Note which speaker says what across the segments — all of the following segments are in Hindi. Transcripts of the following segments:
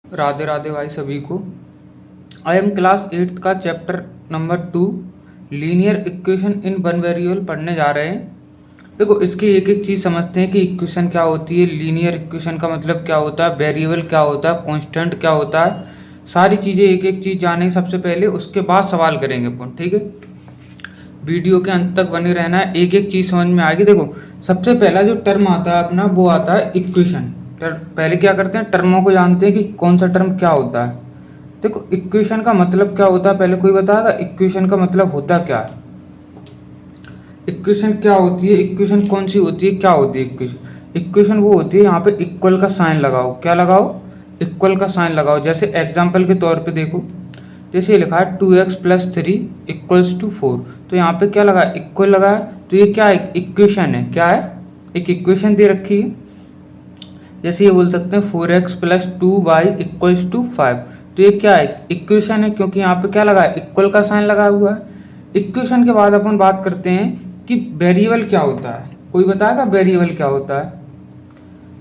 Speaker 1: राधे राधे भाई सभी को। आई एम क्लास 8th का chapter number 2 linear equation in one variable पढ़ने जा रहे हैं। देखो इसकी एक एक चीज़ समझते हैं कि इक्वेशन क्या होती है, लीनियर इक्वेशन का मतलब क्या होता है, वेरिएबल क्या होता है, कांस्टेंट क्या होता है। सारी चीज़ें एक एक चीज़ जानेंगे सबसे पहले, उसके बाद सवाल करेंगे अपन। ठीक है, वीडियो के अंत तक बने रहना है, एक एक चीज़ समझ में आएगी। देखो सबसे पहला जो टर्म आता है अपना वो आता है इक्वेशन। पहले क्या करते हैं, टर्मों को जानते हैं कि कौन सा टर्म क्या होता है। देखो इक्वेशन का मतलब क्या होता है, पहले कोई बताएगा इक्वेशन का मतलब होता क्या है। इक्वेशन क्या होती है, इक्वेशन कौन सी होती है, क्या होती है इक्वेशन। इक्वेशन वो होती है यहाँ पे इक्वल का साइन लगाओ, क्या लगाओ, इक्वल का साइन लगाओ। जैसे एग्जाम्पल के तौर पे देखो, जैसे ये लिखा है 2x + 3 = 4, तो यहाँ पे क्या लगा, इक्वल लगा है, तो ये क्या है, इक्वेशन है। क्या है, एक इक्वेशन दे रखी है। जैसे ये बोल सकते हैं 4x + 2y = 5, तो ये क्या है, इक्वेशन है, क्योंकि यहाँ पे क्या लगा है, इक्वल का साइन लगा हुआ है। इक्वेशन के बाद अपन बात करते हैं कि वेरिएबल क्या होता है। कोई बताएगा वेरिएबल क्या होता है।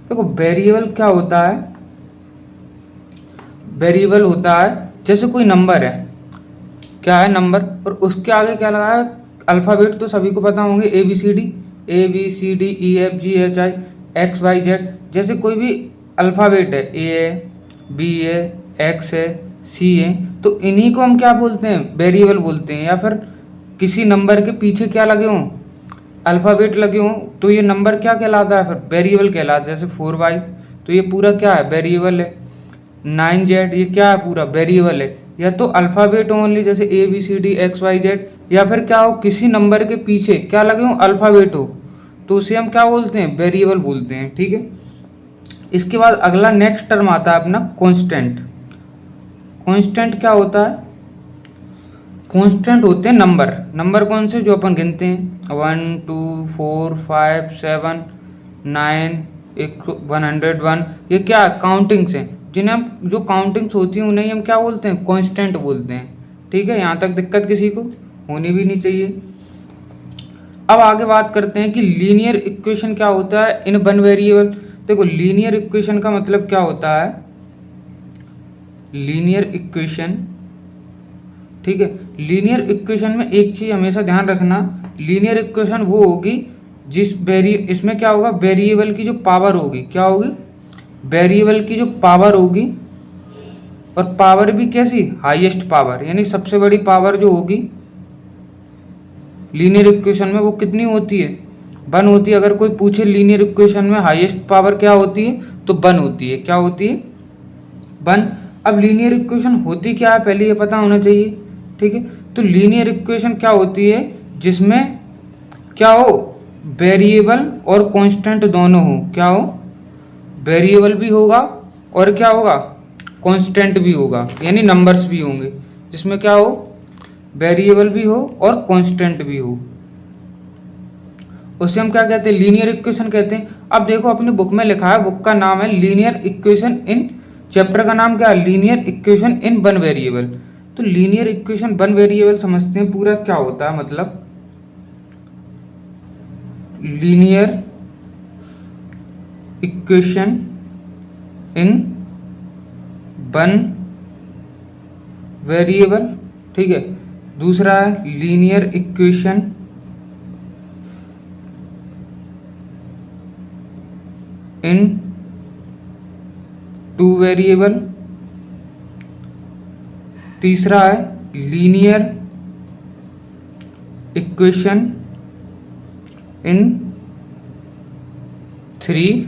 Speaker 1: देखो वेरिएबल क्या होता है, वेरिएबल होता है जैसे कोई नंबर है, क्या है नंबर, और उसके आगे क्या लगा है, अल्फ़ाबेट तो सभी को पता होंगे, ABCD, जैसे कोई भी अल्फ़ाबेट है, ए है, बी है, एक्स है, सी है, तो इन्हीं को हम क्या बोलते हैं, वेरिएबल बोलते हैं। या फिर किसी नंबर के पीछे क्या लगे हों, अल्फ़ाबेट लगे हों, तो ये नंबर क्या कहलाता है, फिर वेरिएबल कहलाता है। जैसे 4y, तो ये पूरा क्या है, वेरिएबल है। 9z, ये क्या है, पूरा वेरिएबल है। या तो अल्फ़ाबेट ओनली, जैसे ABCD XYZ, या फिर क्या हो, किसी नंबर के पीछे क्या लगे हो, अल्फ़ाबेट हो, तो उसे हम क्या बोलते हैं, वेरिएबल बोलते हैं। ठीक है, इसके बाद अगला नेक्स्ट टर्म आता है अपना कांस्टेंट। कांस्टेंट क्या होता है, कांस्टेंट होते हैं नंबर। नंबर कौन से, जो अपन गिनते हैं, 1 2 4 5 7 9 101, ये क्या काउंटिंग्स हैं, जिन्हें हम, जो काउंटिंग्स होती हैं उन्हें हम क्या बोलते हैं, कांस्टेंट बोलते हैं। ठीक है, यहाँ तक दिक्कत किसी को होनी भी नहीं चाहिए। अब आगे बात करते हैं कि लीनियर इक्वेशन क्या होता है इन वन वेरिएबल। देखो लीनियर इक्वेशन का मतलब क्या होता है, लीनियर इक्वेशन, ठीक है, लीनियर इक्वेशन में एक चीज़ हमेशा ध्यान रखना, लीनियर इक्वेशन वो होगी इसमें क्या होगा, वेरिएबल की जो पावर होगी, क्या होगी, वेरिएबल की जो पावर होगी, और पावर भी कैसी, हाईएस्ट पावर, यानी सबसे बड़ी पावर जो होगी लीनियर इक्वेशन में, वो कितनी होती है, 1 होती है। अगर कोई पूछे लीनियर इक्वेशन में हाईएस्ट पावर क्या होती है, तो 1 होती है। क्या होती है, 1। अब लीनियर इक्वेशन होती क्या है, पहले ये पता होना चाहिए। ठीक है, तो लीनियर इक्वेशन क्या होती है, जिसमें क्या हो, वेरिएबल और कांस्टेंट दोनों हो। क्या हो, वेरिएबल भी होगा और क्या होगा, कांस्टेंट भी होगा, यानी नंबर्स भी होंगे, जिसमें क्या हो, वेरिएबल भी हो और कांस्टेंट भी हो, उसे हम क्या कहते हैं, लीनियर इक्वेशन कहते हैं। अब देखो अपनी बुक में लिखा है, बुक का नाम है लीनियर इक्वेशन इन, चैप्टर का नाम क्या है, linear equation in one variable. तो लीनियर इक्वेशन वन वेरिएबल समझते हैं पूरा क्या होता है, मतलब linear equation in one variable. ठीक है, दूसरा है लीनियर इक्वेशन इन 2 वेरिएबल। तीसरा है लीनियर इक्वेशन इन 3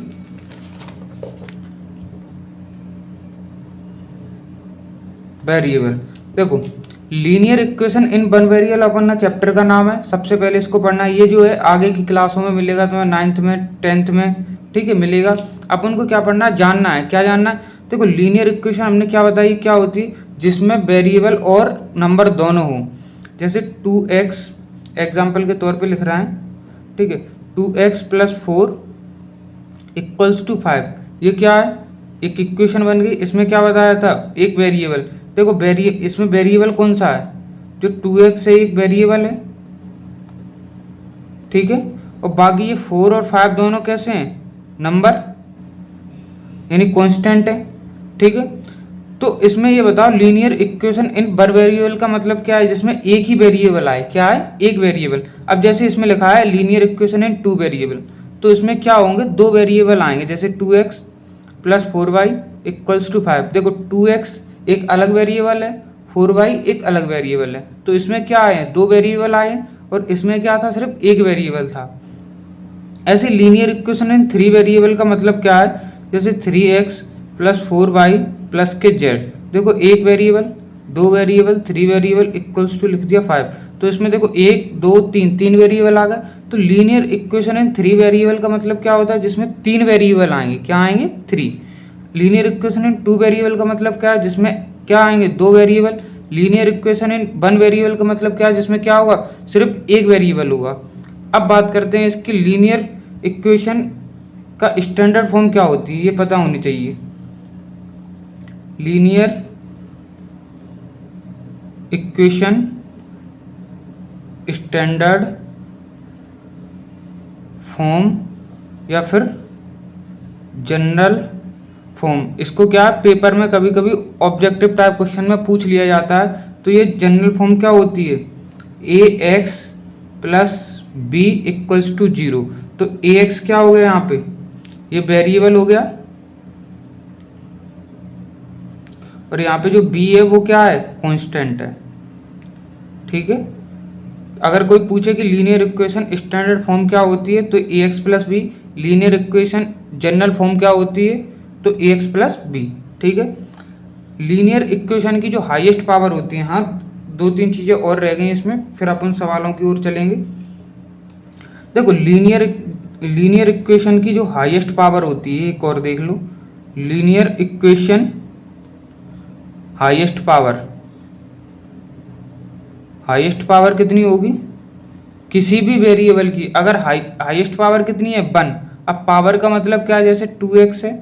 Speaker 1: वेरिएबल। देखो linear equation in one variable अपन ना चैप्टर का नाम है, सबसे पहले इसको पढ़ना है। ये जो है आगे की क्लासों में मिलेगा तुम्हें, 9th में 10th में, ठीक है, मिलेगा। अपन को क्या पढ़ना है, जानना है, क्या जानना है। देखो लीनियर इक्वेशन हमने क्या बताई, क्या होती है, जिसमें वेरिएबल और नंबर दोनों हो। जैसे 2x, एग्जाम्पल के तौर पे लिख रहे हैं, ठीक है, 2x + 4 = 5, ये क्या है, एक इक्वेशन बन गई। इसमें क्या बताया था, एक वेरिएबल। देखो इसमें वेरिएबल कौन सा है, जो 2x है, एक वेरिएबल है, ठीक है, और बाकी ये 4 और 5 दोनों कैसे हैं, नंबर, यानी कांस्टेंट है। ठीक है, तो इसमें ये बताओ linear equation in one variable का मतलब क्या है, जिसमें एक ही वेरिएबल आए, क्या है, एक वेरिएबल। अब जैसे इसमें लिखा है लीनियर इक्वेशन इन टू वेरिएबल, तो इसमें क्या होंगे, दो वेरिएबल आएंगे, जैसे 2x plus 4y equals to 5। देखो 2x एक अलग वेरिएबल है, 4y एक अलग वेरिएबल है, तो इसमें क्या आए, दो वेरिएबल आए, और इसमें क्या था, सिर्फ एक वेरिएबल था। ऐसे linear equation in three variable का मतलब क्या है, जैसे 3x प्लस 4y प्लस के z। देखो एक वेरिएबल, दो variable, three variable equals to लिख दिया 5। तो इसमें देखो एक दो तीन, तीन वेरिएबल आ गए। तो linear equation in three variable का मतलब क्या होता है, जिसमें तीन वेरिएबल आएंगे, क्या आएंगे, थ्री। लीनियर इक्वेशन इन टू वेरिएबल का मतलब क्या है, जिसमें क्या आएंगे, दो variable. Linear equation in one variable का मतलब क्या है, जिसमें क्या होगा, सिर्फ एक वेरिएबल होगा। अब बात करते हैं इसकी लीनियर इक्वेशन का स्टैंडर्ड फॉर्म क्या होती है, ये पता होनी चाहिए। लीनियर इक्वेशन स्टैंडर्ड फॉर्म या फिर जनरल फॉर्म, इसको क्या पेपर में कभी कभी ऑब्जेक्टिव टाइप क्वेश्चन में पूछ लिया जाता है। तो ये जनरल फॉर्म क्या होती है, a x plus b equals to 0। तो ए एक्स क्या हो गया, यहाँ पे ये वेरिएबल हो गया, और यहाँ पे जो बी है वो क्या है, कांस्टेंट है, ठीक है। अगर कोई पूछे कि लीनियर इक्वेशन स्टैंडर्ड फॉर्म क्या होती है, तो a x plus b. Linear equation general form क्या होती है, तो ए एक्स प्लस बी, ठीक है। लीनियर इक्वेशन की जो हाईएस्ट पावर होती है, हाँ दो तीन चीज़ें और रह गई इसमें, फिर अपन सवालों की ओर चलेंगे। देखो लीनियर इक्वेशन की जो हाईएस्ट पावर होती है, एक और देख लो, लीनियर इक्वेशन हाईएस्ट पावर कितनी होगी, किसी भी वेरिएबल की अगर हाईएस्ट पावर कितनी है, 1। अब पावर का मतलब क्या है, जैसे 2x है,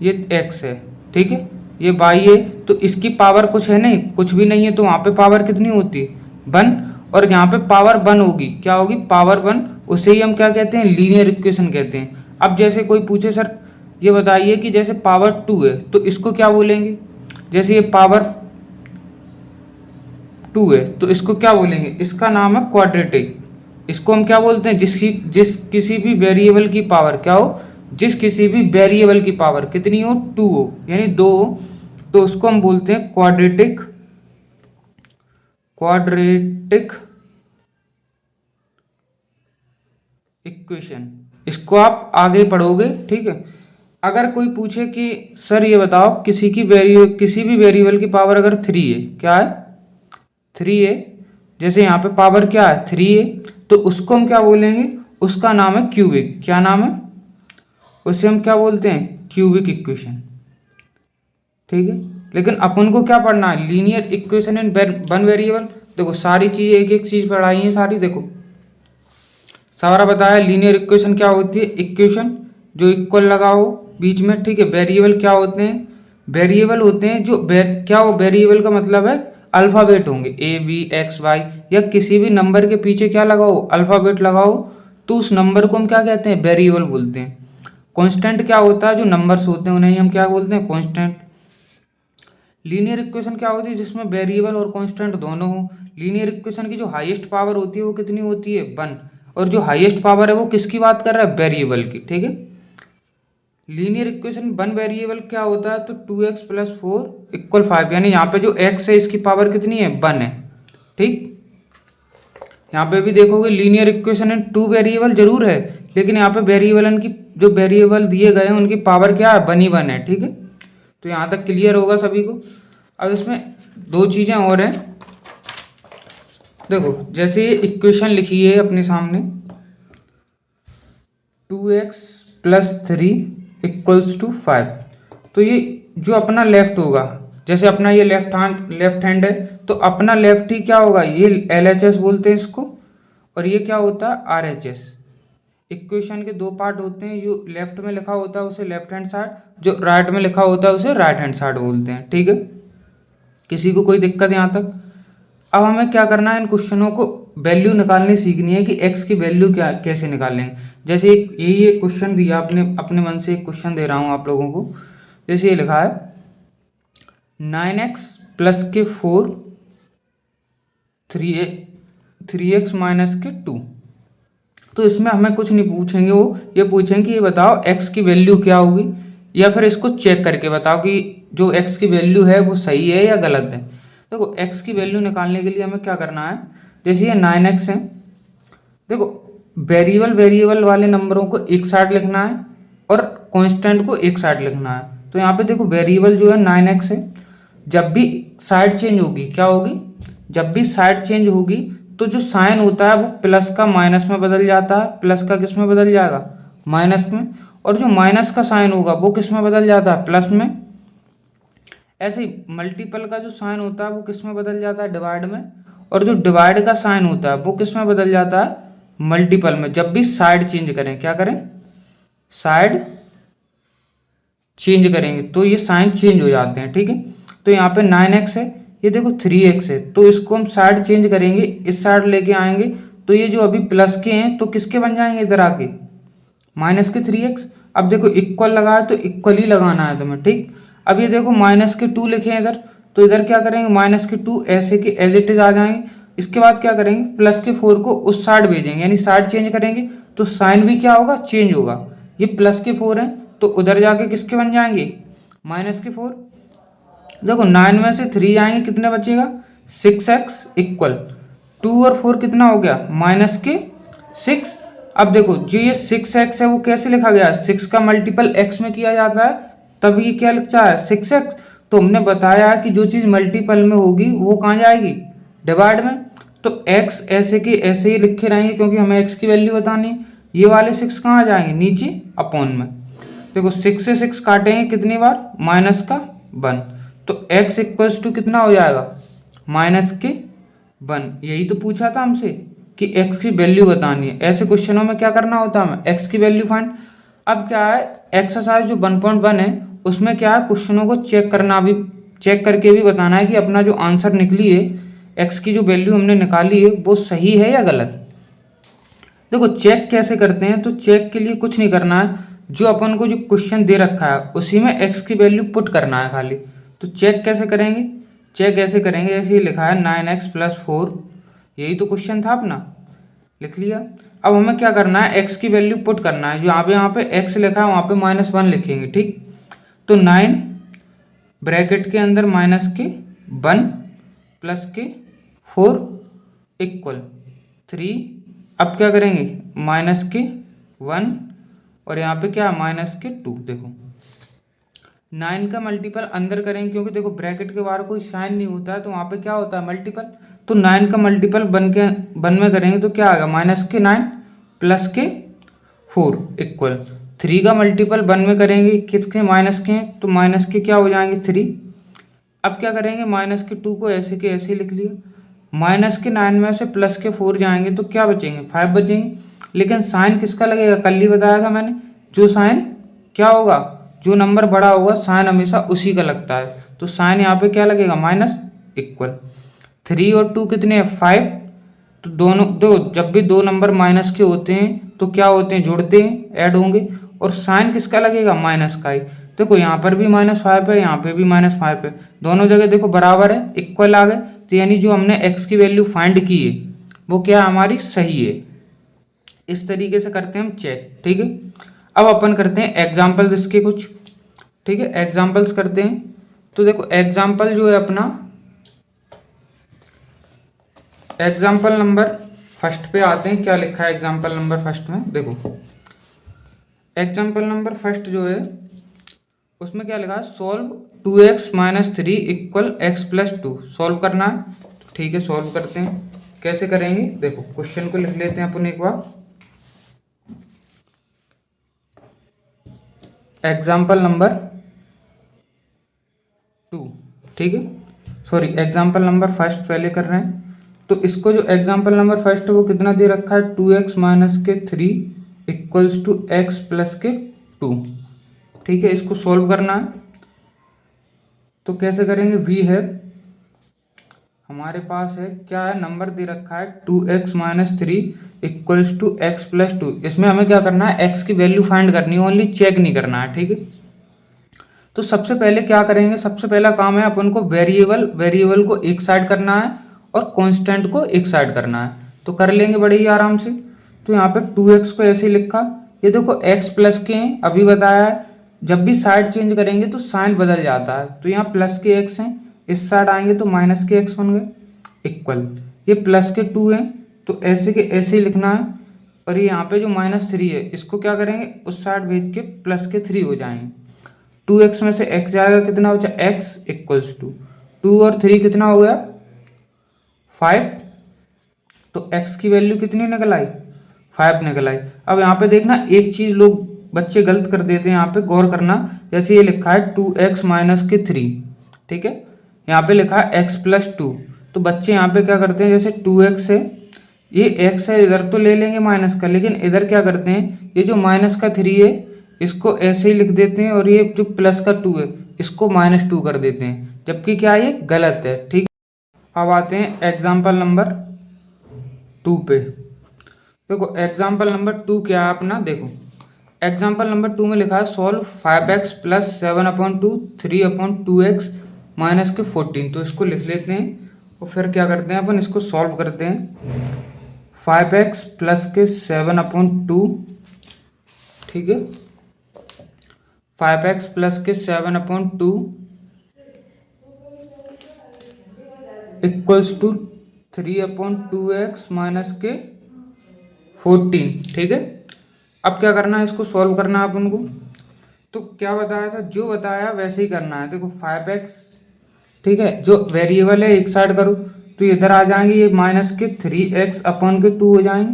Speaker 1: ये x है, ठीक है, ये y है, तो इसकी पावर कुछ है नहीं, कुछ भी नहीं है, तो वहाँ पे पावर कितनी होती है, 1। और यहाँ पे पावर 1 होगी, क्या होगी, पावर 1, उसे ही हम क्या कहते हैं, लीनियर इक्वेशन कहते हैं। अब जैसे कोई पूछे सर ये बताइए कि जैसे पावर 2 है, तो इसको क्या बोलेंगे, जैसे ये पावर 2 है, तो इसको क्या बोलेंगे, इसका नाम है क्वाड्रेटिक। इसको हम क्या बोलते हैं, जिस किसी भी वेरिएबल की पावर क्या हो, जिस किसी भी वेरिएबल की पावर कितनी हो, 2 हो, यानी 2 हो, तो उसको हम बोलते हैं क्वाड्रेटिक इक्वेशन। इसको आप आगे पढ़ोगे, ठीक है। अगर कोई पूछे कि सर ये बताओ किसी भी वेरिएबल की पावर अगर 3 है, क्या है, 3 है, जैसे यहाँ पे पावर क्या है, 3 है, तो उसको हम क्या बोलेंगे, उसका नाम है क्यूबिक। क्या नाम है, उसे हम क्या बोलते हैं, क्यूबिक इक्वेशन, ठीक है। लेकिन अपन को क्या पढ़ना है, linear equation in one variable. देखो सारी चीज़ें एक एक चीज़ पढ़ाई है सारी, देखो सारा बताया। लीनियर इक्वेशन क्या होती है, इक्वेशन जो इक्वल लगाओ बीच में, ठीक है। वेरिएबल क्या होते हैं, वेरिएबल होते हैं जो क्या हो, वेरिएबल का मतलब है अल्फ़ाबेट होंगे, ए बी एक्स वाई, या किसी भी नंबर के पीछे क्या लगाओ, अल्फ़ाबेट लगाओ, तो उस नंबर को हम क्या कहते हैं, वेरिएबल बोलते हैं। कांस्टेंट क्या होता है, जो नंबर्स होते हैं उन्हें हम क्या बोलते हैं, कांस्टेंट। लीनियर इक्वेशन क्या होती है, जिसमें वेरिएबल और कांस्टेंट दोनों हो। लीनियर इक्वेशन की जो हाईएस्ट पावर होती है वो कितनी होती है, 1। और जो हाईएस्ट पावर है वो किसकी बात कर रहा है, वेरिएबल की, ठीक है। लीनियर इक्वेशन वन वेरिएबल क्या होता है, तो 2x प्लस 4 इक्वल 5, यानी यहाँ पे जो x है इसकी पावर कितनी है, 1 है, ठीक। यहाँ पे भी देखोगे लीनियर इक्वेशन है, 2 वेरिएबल जरूर है, लेकिन यहाँ पे वेरिएबल की जो वेरिएबल दिए गए हैं उनकी पावर क्या है, 1 ही 1 है, ठीक है। तो यहाँ तक क्लियर होगा सभी को। अब इसमें दो चीज़ें और हैं, देखो जैसे ये इक्वेशन लिखी है अपने सामने, 2x प्लस 3 इक्वल्स टू 5। तो ये जो अपना लेफ्ट होगा, जैसे अपना ये लेफ्ट हैंड है, तो अपना लेफ्ट ही क्या होगा, ये LHS बोलते हैं इसको, और ये क्या होता है, RHS। इक्वेशन के दो पार्ट होते हैं, जो लेफ्ट में लिखा होता है उसे लेफ्ट हैंड साइड, जो राइट में लिखा होता है उसे राइट हैंड साइड बोलते हैं, ठीक है। किसी को कोई दिक्कत यहाँ तक। अब हमें क्या करना है, इन क्वेश्चनों को वैल्यू निकालनी सीखनी है कि x की वैल्यू क्या कैसे निकालेंगे। जैसे यही एक क्वेश्चन दिया, अपने मन से एक क्वेश्चन दे रहा हूँ आप लोगों को। जैसे ये लिखा है 9x प्लस के 4, 3x माइनस के 2। तो इसमें हमें कुछ नहीं पूछेंगे, वो ये पूछेंगे कि ये बताओ x की वैल्यू क्या होगी, या फिर इसको चेक करके बताओ कि जो x की वैल्यू है वो सही है या गलत है। देखो x की वैल्यू निकालने के लिए हमें क्या करना है, जैसे ये 9x है, देखो वेरिएबल वाले नंबरों को एक साइड लिखना है और कांस्टेंट को एक साइड लिखना है। तो यहाँ पे देखो वेरिएबल जो है 9x है, जब भी साइड चेंज होगी क्या होगी, जब भी साइड चेंज होगी तो जो साइन होता है वो प्लस का माइनस में बदल जाता है, प्लस का किस में बदल जाएगा, माइनस में, और जो माइनस का साइन होगा वो किस में बदल जाता है, प्लस में। ऐसे ही मल्टीपल का जो साइन होता है वो किस में बदल जाता है, डिवाइड में, और जो डिवाइड का साइन होता है वो किस में बदल जाता है, मल्टीपल में। जब भी साइड चेंज करें, क्या करें, साइड चेंज करेंगे तो ये साइन चेंज हो जाते हैं, ठीक है। तो यहाँ पे 9x है, ये देखो 3x है, तो इसको हम साइड चेंज करेंगे, इस साइड लेके आएंगे तो ये जो अभी प्लस के हैं तो किसके बन जाएंगे, इधर आके माइनस के 3x। अब देखो इक्वल लगा है तो इक्वल ही लगाना है तुम्हें, ठीक। अब ये देखो माइनस के 2 लिखे हैं इधर, तो इधर क्या करेंगे, माइनस के 2 ऐसे के एज इट इज आ जाएंगे। इसके बाद क्या करेंगे, प्लस के 4 को उस साइड भेजेंगे, यानी साइड चेंज करेंगे तो साइन भी क्या होगा, चेंज होगा। ये प्लस के 4 हैं तो उधर जाके किसके बन जाएंगे, माइनस के 4। देखो 9 में से 3 आएंगे, कितने बचेगा, 6x इक्वल 2 और 4 कितना हो गया, माइनस के 6। अब देखो जो ये 6x है वो कैसे लिखा गया है, 6 का मल्टीपल x में किया जाता है, तब ये क्या लिखता है, 6x। तो हमने बताया कि जो चीज़ मल्टीपल में होगी वो कहाँ जाएगी, डिवाइड में। तो x ऐसे के ऐसे ही लिखे रहेंगे क्योंकि हमें x की वैल्यू बतानी है। ये वाले 6 कहाँ जाएंगे, नीचे अपॉन में। देखो 6 से 6 काटेंगे कितनी बार, माइनस का 1, तो x इक्वल्स टू कितना हो जाएगा, माइनस के 1। यही तो पूछा था हमसे कि x की वैल्यू बतानी है। ऐसे क्वेश्चनों में क्या करना होता है, हमें x की वैल्यू फाइंड। अब क्या है, एक्सरसाइज जो 1.1 है उसमें क्या है, क्वेश्चनों को चेक करके भी बताना है कि अपना जो आंसर निकली है, x की जो वैल्यू हमने निकाली है वो सही है या गलत। देखो चेक कैसे करते हैं, तो चेक के लिए कुछ नहीं करना है, जो अपन को जो क्वेश्चन दे रखा है उसी में x की वैल्यू पुट करना है खाली। तो चेक कैसे करेंगे, चेक ऐसे करेंगे, ऐसे ही लिखा है 9x प्लस 4, यही तो क्वेश्चन था अपना, लिख लिया। अब हमें क्या करना है, x की वैल्यू पुट करना है, जो यहाँ पे x लिखा है वहाँ पे -1 लिखेंगे, ठीक। तो 9 ब्रैकेट के अंदर माइनस के 1 प्लस के 4 इक्वल 3। अब क्या करेंगे, माइनस के 1 और यहाँ पे क्या, माइनस के 2। देखो 9 का मल्टीपल अंदर करेंगे क्योंकि देखो ब्रैकेट के बाहर कोई साइन नहीं होता है तो वहाँ पे क्या होता है, मल्टीपल। तो 9 का मल्टीपल 1 में करेंगे तो क्या आएगा, माइनस के 9 प्लस के 4 इक्वल 3 का मल्टीपल 1 में करेंगे, किसके, माइनस के हैं, तो माइनस के क्या हो जाएंगे 3। अब क्या करेंगे, माइनस के 2 को ऐसे के ऐसे लिख लिया, माइनस के 9 में से प्लस के 4 जाएंगे तो क्या बचेंगे, 5 बचेंगे। लेकिन साइन किसका लगेगा, कल ही बताया था मैंने, जो साइन क्या होगा, जो नंबर बड़ा होगा साइन हमेशा उसी का लगता है। तो साइन यहाँ पे क्या लगेगा, माइनस इक्वल 3 और 2 कितने हैं, 5। तो दोनों दो, जब भी दो नंबर माइनस के होते हैं तो क्या होते हैं, जुड़ते हैं, ऐड होंगे, और साइन किसका लगेगा, माइनस का ही। देखो यहाँ पर भी -5 है, यहाँ पे भी -5 है, दोनों जगह देखो बराबर है, इक्वल आ गए। तो यानी जो हमने x की वैल्यू फाइंड की है वो क्या हमारी सही है। इस तरीके से करते हैं हम चेक, ठीक है। अब अपन करते हैं एग्जाम्पल्स इसके कुछ, ठीक है, एग्जाम्पल्स करते हैं। तो देखो एग्जाम्पल जो है अपना, एग्जाम्पल नंबर फर्स्ट पे आते हैं, क्या लिखा है एग्जाम्पल नंबर फर्स्ट में। देखो एग्जाम्पल नंबर फर्स्ट जो है उसमें क्या लिखा है, solve 2x minus 3 equal x plus 2। Solve करना है, तो ठीक है सॉल्व करते हैं। कैसे करेंगे, देखो क्वेश्चन को लिख लेते हैं अपन एक बार। एग्जाम्पल नंबर 2, ठीक है, सॉरी एग्जाम्पल नंबर फर्स्ट पहले कर रहे हैं। तो इसको जो एग्जाम्पल नंबर फर्स्ट है वो कितना दे रखा है, 2x माइनस के 3 इक्वल्स टू x प्लस के 2, ठीक है। इसको सॉल्व करना है, तो कैसे करेंगे, v है हमारे पास है, क्या है, नंबर दे रखा है 2x minus 3 equals to x plus 2। इसमें हमें क्या करना है, x की वैल्यू फाइंड करनी है, ओनली चेक नहीं करना है, ठीक है। तो सबसे पहले क्या करेंगे, सबसे पहला काम है अपन को वेरिएबल को एक साइड करना है और कांस्टेंट को एक साइड करना है। तो कर लेंगे बड़े ही आराम से। तो यहाँ पे 2x को ऐसे ही लिखा, ये देखो x प्लस के हैं, अभी बताया है जब भी साइड चेंज करेंगे तो साइन बदल जाता है। तो यहाँ प्लस के x हैं, इस साइड आएंगे तो माइनस के x बन गए, इक्वल ये प्लस के 2 हैं तो ऐसे के ऐसे ही लिखना है। और ये यहाँ पे जो -3 है इसको क्या करेंगे, उस साइड भेज के प्लस के 3 हो जाएंगे। 2x में से x जाएगा, कितना हो जाए x इक्वल्स टू 2 और 3 कितना हो गया 5। तो x की वैल्यू कितनी निकल आई 5 निकल आई। अब यहाँ पे देखना एक चीज़ लोग बच्चे गलत कर देते हैं, यहाँ पे गौर करना। जैसे ये लिखा है 2x माइनस के 3, ठीक है, यहाँ पे लिखा है x प्लस 2। तो बच्चे यहाँ पे क्या करते हैं, जैसे 2x है, ये x है, इधर तो ले लेंगे माइनस का, लेकिन इधर क्या करते हैं, ये जो माइनस का 3 है इसको ऐसे ही लिख देते हैं और ये जो प्लस का 2 है इसको -2 कर देते हैं, जबकि क्या ये गलत है, ठीक। अब आते हैं एग्जाम्पल नंबर 2 पे। देखो एग्जाम्पल नंबर 2 क्या है अपना, देखो एग्जाम्पल नंबर 2 में लिखा है solve 5x plus 7/2 3/2x minus के 14। तो इसको लिख लेते हैं और फिर क्या करते हैं अपन, इसको सॉल्व करते हैं। 5x प्लस के 7/2, ठीक है, 5x प्लस के 7/2 इक्वल्स टू 3/2x माइनस के 14, ठीक है। अब क्या करना है, इसको सॉल्व करना है अपन को। तो क्या बताया था, जो बताया वैसे ही करना है। देखो 5x, ठीक है, जो वेरिएबल है एक साइड करो तो इधर आ जाएंगे, ये माइनस के 3x/2 हो जाएंगे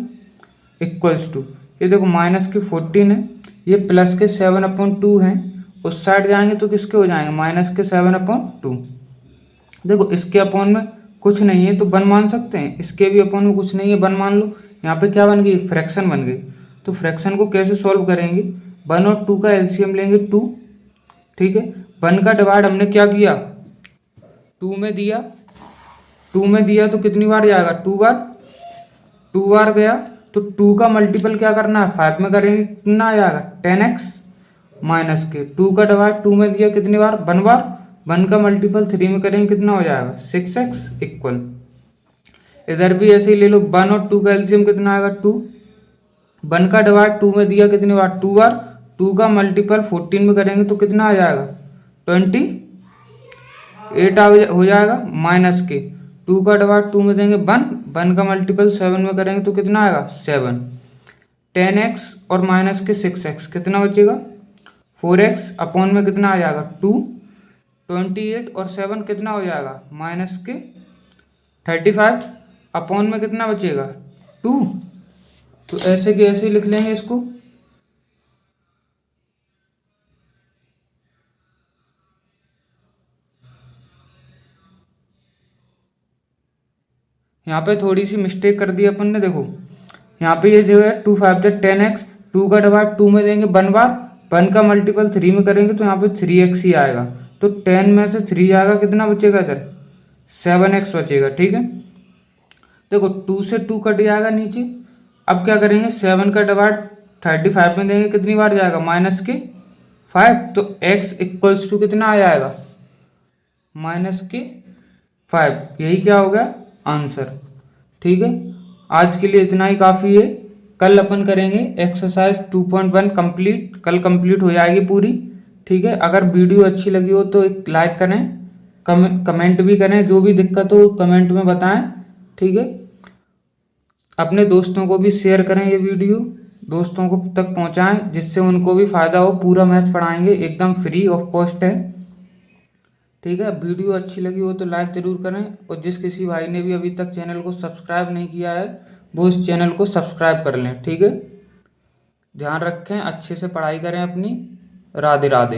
Speaker 1: इक्वल्स टू, ये देखो माइनस के 14 है, ये प्लस के 7/2 हैं, उस साइड जाएंगे तो किसके हो जाएंगे माइनस के 7/2। देखो इसके अपॉन में कुछ नहीं है तो वन मान सकते हैं, इसके भी अपॉन में कुछ नहीं है, वन मान लो। यहाँ पे क्या बन गई, फ्रैक्शन बन गई। तो फ्रैक्शन को कैसे सॉल्व करेंगे, 1 और 2 का एलसीएम लेंगे 2, ठीक है। 1 का डिवाइड हमने क्या किया 2 में दिया, 2 में दिया तो कितनी बार जाएगा 2 बार गया। तो 2 का मल्टीपल क्या करना है 5 में करेंगे, कितना आ जाएगा 10x माइनस के 2 का डिवाइड 2 में दिया कितनी बार 1 बार, 1 का मल्टीपल 3 में करेंगे कितना हो जाएगा 6x इक्वल। इधर भी ऐसे ही ले लो, 1 और 2 का एलसीएम कितना आएगा 2, 1 का डिवाइड 2 में दिया कितनी बार 2 बार, 2 का मल्टीपल 14 में करेंगे तो कितना आ जाएगा 28 हो जाएगा माइनस के 2 का डिवाइड 2 में देंगे 1 का मल्टीपल 7 में करेंगे तो कितना आएगा 7। 10x और माइनस के 6x कितना बचेगा 4x, अपॉन में कितना आ जाएगा 2, 28 और 7 कितना हो जाएगा माइनस के 35, अपॉन में कितना बचेगा 2। तो ऐसे के ऐसे ही लिख लेंगे इसको। यहाँ पे थोड़ी सी मिस्टेक कर दी अपन ने, देखो यहाँ पे ये जो है 2 5 10x, 2 का डिवाइड 2 में देंगे 1 बार, 1 का मल्टीपल 3 में करेंगे तो यहाँ पे 3x ही आएगा। तो 10 में से 3 आएगा, कितना बचेगा इधर 7x बचेगा, ठीक है। देखो 2 से 2 कट जाएगा नीचे। अब क्या करेंगे 7 का डिवाइड 35 में देंगे कितनी बार जाएगा माइनस के 5, तो x इक्वल्स टू कितना आ जाएगा माइनस के 5। यही क्या हो गया आंसर, ठीक है। आज के लिए इतना ही काफ़ी है। कल अपन करेंगे एक्सरसाइज 2.1 कंप्लीट, कल कंप्लीट हो जाएगी पूरी, ठीक है। अगर वीडियो अच्छी लगी हो तो एक लाइक करें, कमेंट भी करें, जो भी दिक्कत हो कमेंट में बताएं, ठीक है। अपने दोस्तों को भी शेयर करें, ये वीडियो दोस्तों को तक पहुंचाएं जिससे उनको भी फ़ायदा हो। पूरा मैथ पढ़ाएंगे, एकदम फ्री ऑफ कॉस्ट है, ठीक है। वीडियो अच्छी लगी हो तो लाइक ज़रूर करें, और जिस किसी भाई ने भी अभी तक चैनल को सब्सक्राइब नहीं किया है वो इस चैनल को सब्सक्राइब कर लें, ठीक है। ध्यान रखें, अच्छे से पढ़ाई करें अपनी। राधे राधे।